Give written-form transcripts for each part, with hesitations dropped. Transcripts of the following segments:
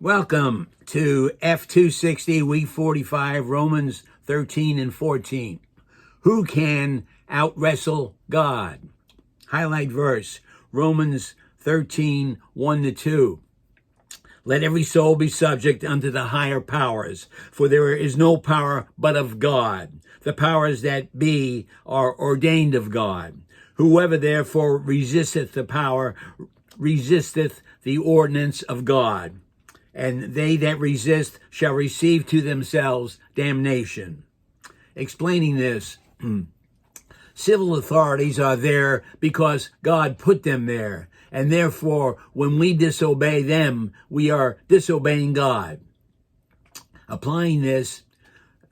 Welcome to F260, week 45, Romans 13 and 14. Who can outwrestle God? Highlight verse, Romans 13, 1-2. Let every soul be subject unto the higher powers, for there is no power but of God. The powers that be are ordained of God. Whoever therefore resisteth the power, resisteth the ordinance of God. And they that resist shall receive to themselves damnation. Explaining this, civil authorities are there because God put them there. And therefore, when we disobey them, we are disobeying God. Applying this,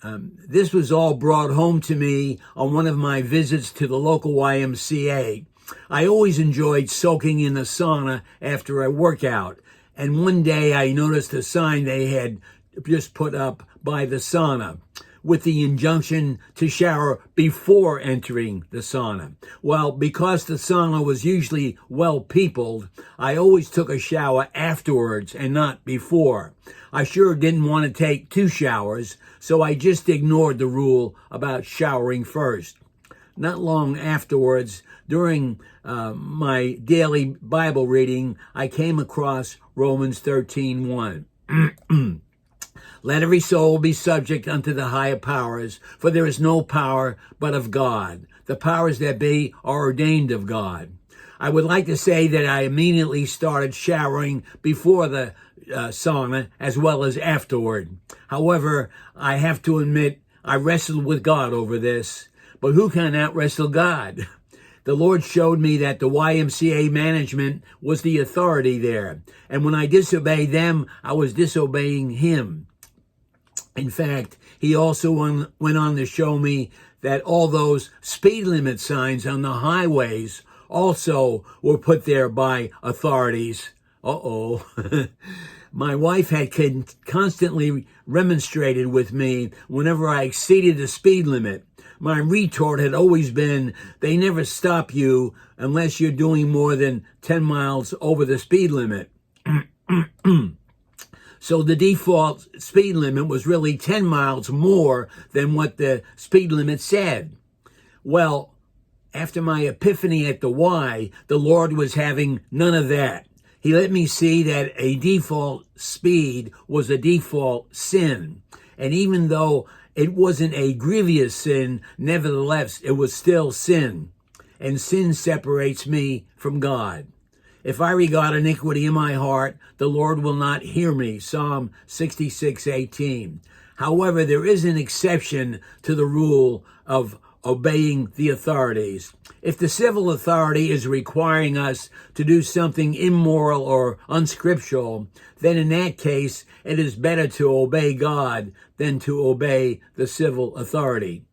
this was all brought home to me on one of my visits to the local YMCA. I always enjoyed soaking in the sauna after a workout. And one day I noticed a sign they had just put up by the sauna with the injunction to shower before entering the sauna. Well, because the sauna was usually well-peopled, I always took a shower afterwards and not before. I sure didn't want to take 2 showers, so I just ignored the rule about showering first. Not long afterwards, during my daily Bible reading, I came across Romans 13:1. Let every soul be subject unto the higher powers, for there is no power but of God. The powers that be are ordained of God. I would like to say that I immediately started showering before the sauna as well as afterward. However, I have to admit I wrestled with God over this. But who can out-wrestle God? The Lord showed me that the YMCA management was the authority there. And when I disobeyed them, I was disobeying Him. In fact, He also went on to show me that all those speed limit signs on the highways also were put there by authorities. My wife had constantly remonstrated with me whenever I exceeded the speed limit. My retort had always been, they never stop you unless you're doing more than 10 miles over the speed limit. So the default speed limit was really 10 miles more than what the speed limit said. Well, after my epiphany at the Y, the Lord was having none of that. He let me see that a default speed was a default sin. And even though it wasn't a grievous sin, nevertheless, it was still sin. And sin separates me from God. If I regard iniquity in my heart, the Lord will not hear me. Psalm 66:18. However, there is an exception to the rule of obeying the authorities. If the civil authority is requiring us to do something immoral or unscriptural, then in that case, it is better to obey God than to obey the civil authority.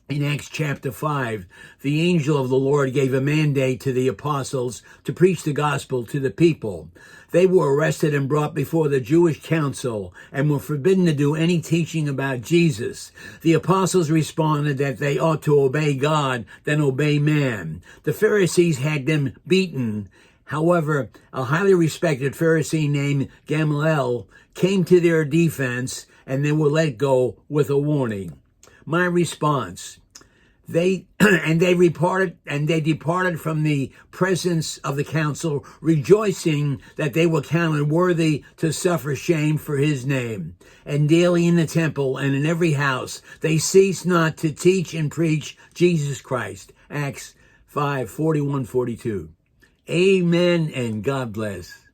In Acts chapter 5, the angel of the Lord gave a mandate to the apostles to preach the gospel to the people. They were arrested and brought before the Jewish council and were forbidden to do any teaching about Jesus. The apostles responded that they ought to obey God than obey man. The Pharisees had them beaten. However, a highly respected Pharisee named Gamaliel came to their defense and they were let go with a warning. My response, they departed from the presence of the council, rejoicing that they were counted worthy to suffer shame for his name. And daily in the temple and in every house, they ceased not to teach and preach Jesus Christ. Acts 5:41-42. Amen and God bless.